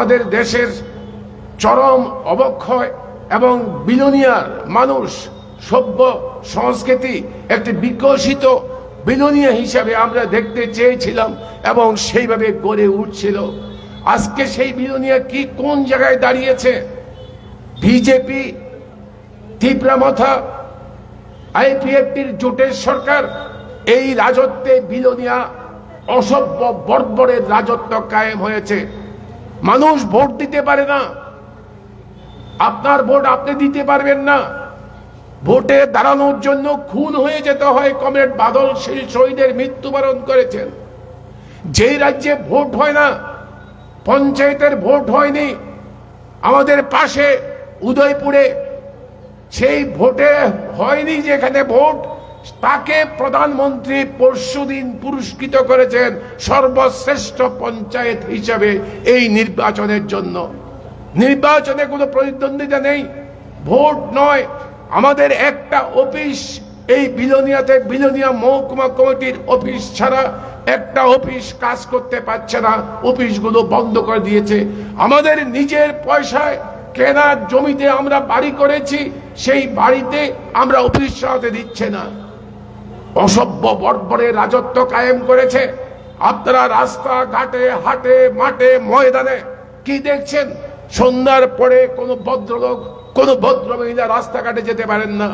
আমাদের দেশের চরম অবক্ষয় এবং বিলোনিয়ার মানুষ সভ্য সংস্কৃতি একটি বিকশিত বিলোনিয়া হিসাবে আমরা দেখতে চেয়েছিলাম এবং সেইভাবে গড়ে উঠছিল। আজকে সেই বিলোনিয়া কি কোন জায়গায় দাঁড়িয়েছে? বিজেপি তীব্রামথা আইপিএফটির জোটের সরকার এই রাজত্বে বিলোনিয়া অসভ্য বর্বরের রাজত্ব কায়েম হয়েছে। মানুষ ভোট দিতে পারে না, আপনার ভোট আপনি দিতে পারবেন না। ভোটে দাঁড়ানোর জন্য খুন হয়ে যেতে হয়। কমরেড বাদল শহীদের মৃত্যুবরণ করেছেন। যেই রাজ্যে ভোট হয় না, পঞ্চায়েতের ভোট হয়নি, আমাদের পাশে উদয়পুরে সেই ভোটে হয়নি, যেখানে ভোট তাকে প্রধানমন্ত্রী পরশুদিন পুরস্কৃত করেছেন সর্বশ্রেষ্ঠ পঞ্চায়েত হিসাবে এই নির্বাচনের জন্য। নির্বাচনে কোনো প্রতিদ্বন্দ্বিতা নেই, ভোট নয়। আমাদের একটা অফিস এই বিলোনিয়াতে, বিলোনিয়া মহকুমা কমিটির অফিস ছাড়া একটা অফিস কাজ করতে পারছে না, অফিসগুলো বন্ধ করে দিয়েছে। আমাদের নিজের পয়সায় কেনা জমিতে আমরা বাড়ি করেছি, সেই বাড়িতে আমরা অফিস চালাতে দিচ্ছে না। অসভ্য বর্বরের রাজত্ব কায়েম করেছে। আপনারা রাস্তা ঘাটে, হাটে, মাঠে, ময়দানে কি দেখছেন? সন্ধ্যার পরে কোনো ভদ্রলোক, কোনো ভদ্র মহিলা রাস্তাঘাটে যেতে পারেন না।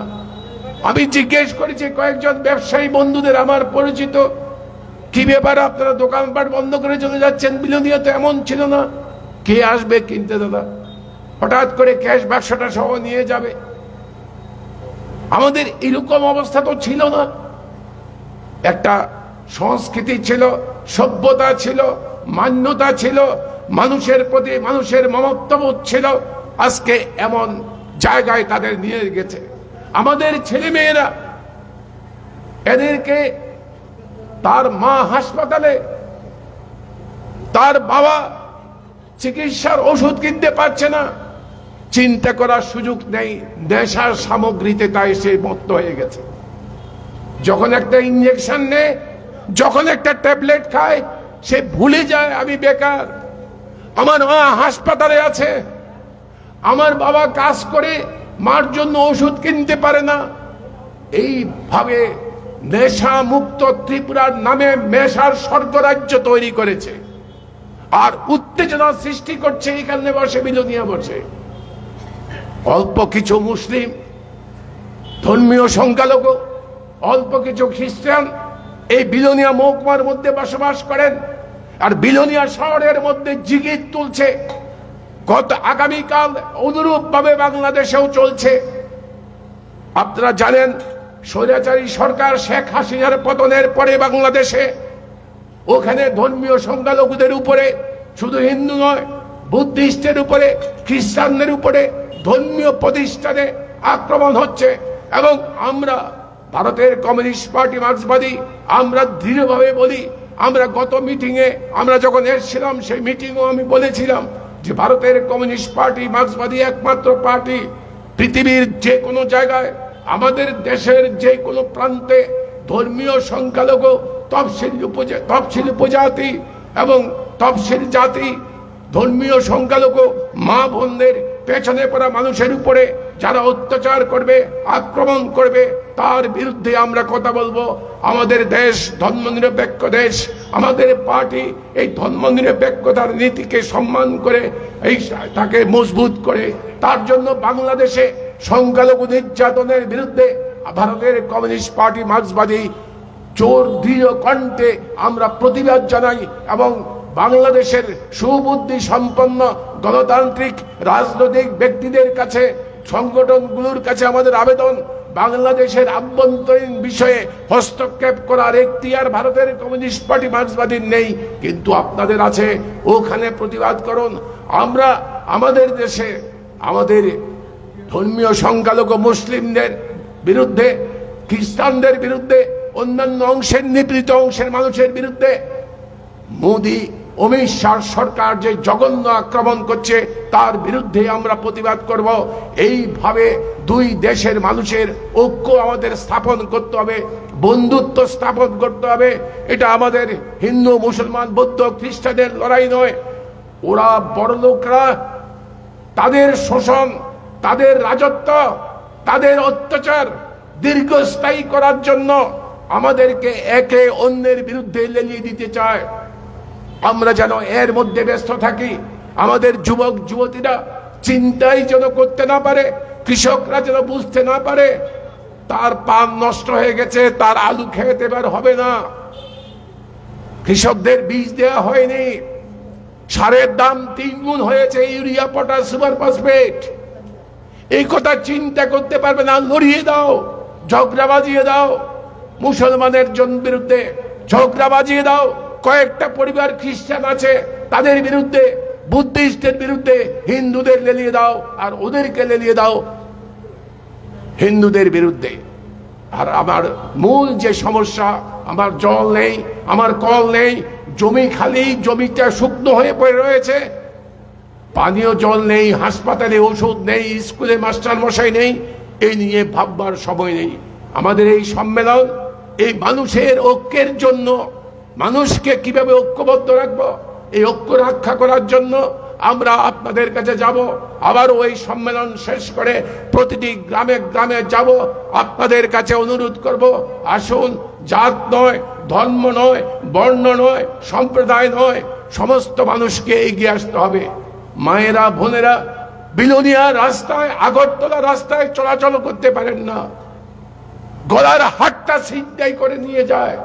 আমি জিজ্ঞেস করেছি কয়েকজন ব্যবসায়ী বন্ধুদের আমার পরিচিত, কি ব্যাপার আপনারা দোকানপাট বন্ধ করে চলে যাচ্ছেন? বিলোনিয়া তো এমন ছিল না, কে আসবে কিনতে দাদা? হঠাৎ করে ক্যাশ ব্যবসাটা সহ নিয়ে যাবে। আমাদের এরকম অবস্থা তো ছিল না। একটা সংস্কৃতি ছিল, সভ্যতা ছিল, মান্যতা ছিল, মানুষের প্রতি মানুষের মমত্ববোধ ছিল। আজকে এমন জায়গায় তাদের নিয়ে গেছে। আমাদের ছেলে মেয়েরা, এদেরকে তার মা হাসপাতালে, তার বাবা চিকিৎসার ওষুধ কিনতে পারছে না, চিন্তা করার সুযোগ নেই। নেশার সামগ্রীতে তাই সে মত্ত হয়ে গেছে। যখন একটা ইঞ্জেকশন নেয়, যখন একটা ট্যাবলেট খায়, সে ভুলে যায় আমি বেকার, আমার মা হাসপাতালে আছে, আমার বাবা কাজ করে মার জন্য ওষুধ কিনতে পারে না। এইভাবে নেশা মুক্ত ত্রিপুরার নামে নেশার স্বর্গরাজ্য তৈরি করেছে আর উত্তেজনা সৃষ্টি করছে। এখানে বসে বিলোনিয়া বসে অল্প কিছু মুসলিম ধর্মীয় সংখ্যালঘু, অল্প কিছু খ্রিস্টান এই বিলোনিয়া মহকুমার মধ্যে বসবাস করেন, আর বিলোনিয়া শহরের মধ্যে জিগির তুলছে। আগামীকাল অনুরূপ ভাবে বাংলাদেশেও চলছে। আপনারা জানেন, স্বৈরাচারী সরকার শেখ হাসিনার পতনের পরে বাংলাদেশে ওখানে ধর্মীয় সংখ্যালঘুদের উপরে, শুধু হিন্দু নয়, বুদ্ধিস্টের উপরে, খ্রিস্টানদের উপরে ধর্মীয় প্রতিষ্ঠানে আক্রমণ হচ্ছে। এবং আমরা ভারতের কমিউনিস্ট পার্টি মার্ক্সবাদী, আমরা দৃঢ়ভাবে বলি, আমরা গত মিটিংয়ে আমরা যখন এসেছিলাম সেই মিটিংও আমি বলেছিলাম যে ভারতের কমিউনিস্ট পার্টি মার্ক্সবাদী একমাত্র পার্টি পৃথিবীর যে কোনো জায়গায়, আমাদের দেশের যে কোনো প্রান্তে ধর্মীয় সংখ্যালঘু, তফসিল উপজাতি এবং তফসিল জাতি, ধর্মীয় সংখ্যালঘু মা বোনদের পেছনে পড়া মানুষের উপরে যারা অত্যাচার করবে, আক্রমণ করবে, তার বিরুদ্ধে আমরা কথা বলবো। আমাদের দেশ ধর্মনিরপেক্ষ দেশ, আমাদের পার্টি এই ধর্মনিরপেক্ষতার নীতিকে সম্মান করে এই তাকে মজবুত করে, তার জন্য বাংলাদেশে সংখ্যালঘু নির্যাতনের বিরুদ্ধে ভারতের কমিউনিস্ট পার্টি মার্ক্সবাদী জোর দৃঢ় কণ্ঠে আমরা প্রতিবাদ জানাই। এবং বাংলাদেশের সুবুদ্ধি সম্পন্ন গণতান্ত্রিক রাজনৈতিক ব্যক্তিদের কাছে, সংগঠনগুলোর কাছে আমাদের আবেদন, বাংলাদেশের আভ্যন্তরীণ বিষয়ে হস্তক্ষেপ করার এখতিয়ার ভারতের কমিউনিস্ট পার্টি মার্ক্সবাদীর নেই, কিন্তু আপনাদের আছে। ওখানে প্রতিবাদ করুন। আমরা আমাদের দেশে আমাদের ধর্মীয় সংখ্যালঘু মুসলিমদের বিরুদ্ধে, খ্রিস্টানদের বিরুদ্ধে, অন্যান্য অংশের নিপীড়িত অংশের মানুষের বিরুদ্ধে মোদী অমিত শাহ সরকার যে জঘন্য আক্রমণ করছে তার বিরুদ্ধে আমরা প্রতিবাদ করব। এইভাবে দুই দেশের মানুষের ঐক্য আমাদের স্থাপন করতে হবে, বন্ধুত্ব স্থাপন করতে হবে। এটা আমাদের হিন্দু, মুসলমান, বৌদ্ধ, খ্রিস্টানদের লড়াই নয়। ওরা বড়লোকরা তাদের শোষণ, তাদের রাজত্ব, তাদের অত্যাচার দীর্ঘস্থায়ী করার জন্য আমাদেরকে একে অন্যের বিরুদ্ধে লেলিয়ে দিতে চায়। আমরা যেন এর মধ্যে ব্যস্ত থাকি। আমাদের যুবক যুবতীরা চিন্তাই যেন করতে না পারে, কৃষকরা যেন বুঝতে না পারে তার পান নষ্ট হয়ে গেছে, তার আলু খেতে এবার হবে না, কৃষকদের বীজ দেওয়া হয়নি, সারের দাম 3 গুণ হয়েছে, ইউরিয়া, পটাশ, সুপার ফসফেট, এই কথা চিন্তা করতে পারবে না। লড়িয়ে দাও, ঝগড়া বাজিয়ে দাও, মুসলমানের বিরুদ্ধে ঝগড়া বাজিয়ে দাও। কয়েকটা পরিবার খ্রিস্টান আছে তাদের বিরুদ্ধে, বুদ্ধিস্টের বিরুদ্ধে হিন্দুদের লেলিয়ে দাও, আর ওদেরকে লেলিয়ে দাও হিন্দুদের বিরুদ্ধে। আর আমার মূল যে সমস্যা, আমার জল নেই, আমার কল নেই, জমি খালি, জমিটা শুকনো হয়ে পড়ে রয়েছে, পানীয় জল নেই, হাসপাতালে ওষুধ নেই, স্কুলে মাস্টার মশাই নেই, এই নিয়ে ভাববার সময় নেই। আমাদের এই সম্মেলন এই মানুষের ঐক্যের জন্য, মানুষকে কিভাবে ঐক্যবদ্ধ রাখবো, এই ঐক্য রক্ষা করার জন্য আমরা আপনাদের কাছে যাব। আবারও এই সম্মেলন শেষ করে প্রতিটি গ্রামে গ্রামে যাব, আপনাদের কাছে অনুরোধ করব, আসুন, জাত নয়, ধর্ম নয়, বর্ণ নয়, সম্প্রদায় নয়, সমস্ত মানুষকে এগিয়ে আসতে হবে। মায়েরা, বোনেরা বিলোনিয়া রাস্তায়, আগরতলা রাস্তায় চলাচল করতে পারেন না, গলার হাটটা ছিনতাই করে নিয়ে যায়।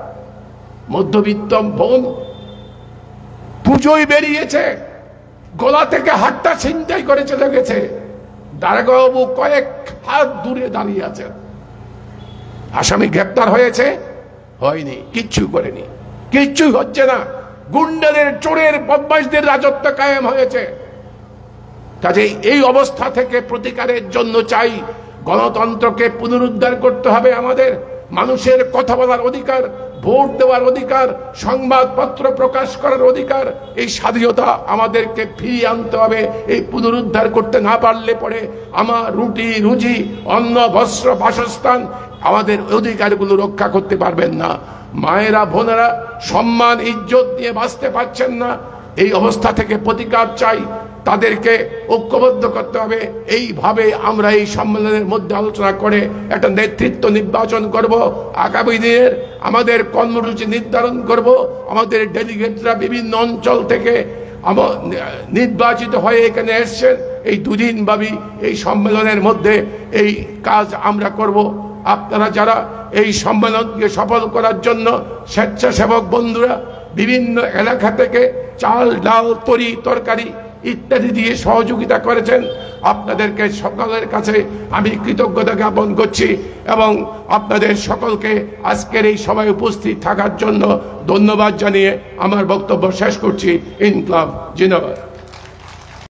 মধ্যবিত্ত বোন পুজোয় বেরিয়েছে, গলা থেকে হাটটা ছিনতাই করে চলে গেছে। দারোগাবাবু কয়েক হাত দূরে দাঁড়িয়ে আছেন। আসামি গ্রেপ্তার হয়েছে? হয়নি, কিচ্ছু করেনি, কিচ্ছু হচ্ছে না। গুন্ডাদের, চোরের, বদমাইশদের রাজত্ব কায়েম হয়েছে। কাজেই এই অবস্থা থেকে প্রতিকারের জন্য চাই গণতন্ত্রকে পুনরুদ্ধার করতে হবে। আমাদের মানুষের কথা বলার অধিকার, ভোট দেওয়ার অধিকার, সংবাদপত্র প্রকাশ করার অধিকার, এই স্বাধীনতা আমাদেরকে ফিরিয়ে আনতে হবে। এই পুনরুদ্ধার করতে না পারলে পরে আমার রুটি রুজি, অন্ন, বস্ত্র, বাসস্থান, আমাদের অধিকারগুলো রক্ষা করতে পারবেন না। মায়েরা, বোনেরা সম্মান, ইজ্জত নিয়ে বাঁচতে পারছেন না। এই অবস্থা থেকে প্রতিকার চাই, তাদেরকে ঐক্যবদ্ধ করতে হবে। এইভাবে আমরা এই সম্মেলনের মধ্যে আলোচনা করে একটা নেতৃত্ব নির্বাচন করব। আগামী দিনের আমাদের কর্মসূচি নির্ধারণ করব। আমাদের ডেলিগেটরা বিভিন্ন অঞ্চল থেকে নির্বাচিত হয়ে এখানে এসছেন। এই 2 দিন ব্যাপী এই সম্মেলনের মধ্যে এই কাজ আমরা করব। আপনারা যারা এই সম্মেলনকে সফল করার জন্য স্বেচ্ছাসেবক বন্ধুরা বিভিন্ন এলাকা থেকে চাল, ডাল, তরি, তরকারি ইত্যাদি দিয়ে সহযোগিতা করেছেন, আপনাদেরকে সকলের কাছে আমি কৃতজ্ঞতা জ্ঞাপন করছি এবং আপনাদের সকলকে আজকের এই সভায় উপস্থিত থাকার জন্য ধন্যবাদ জানিয়ে আমার বক্তব্য শেষ করছি। ইনকলাব জিন্দাবাদ।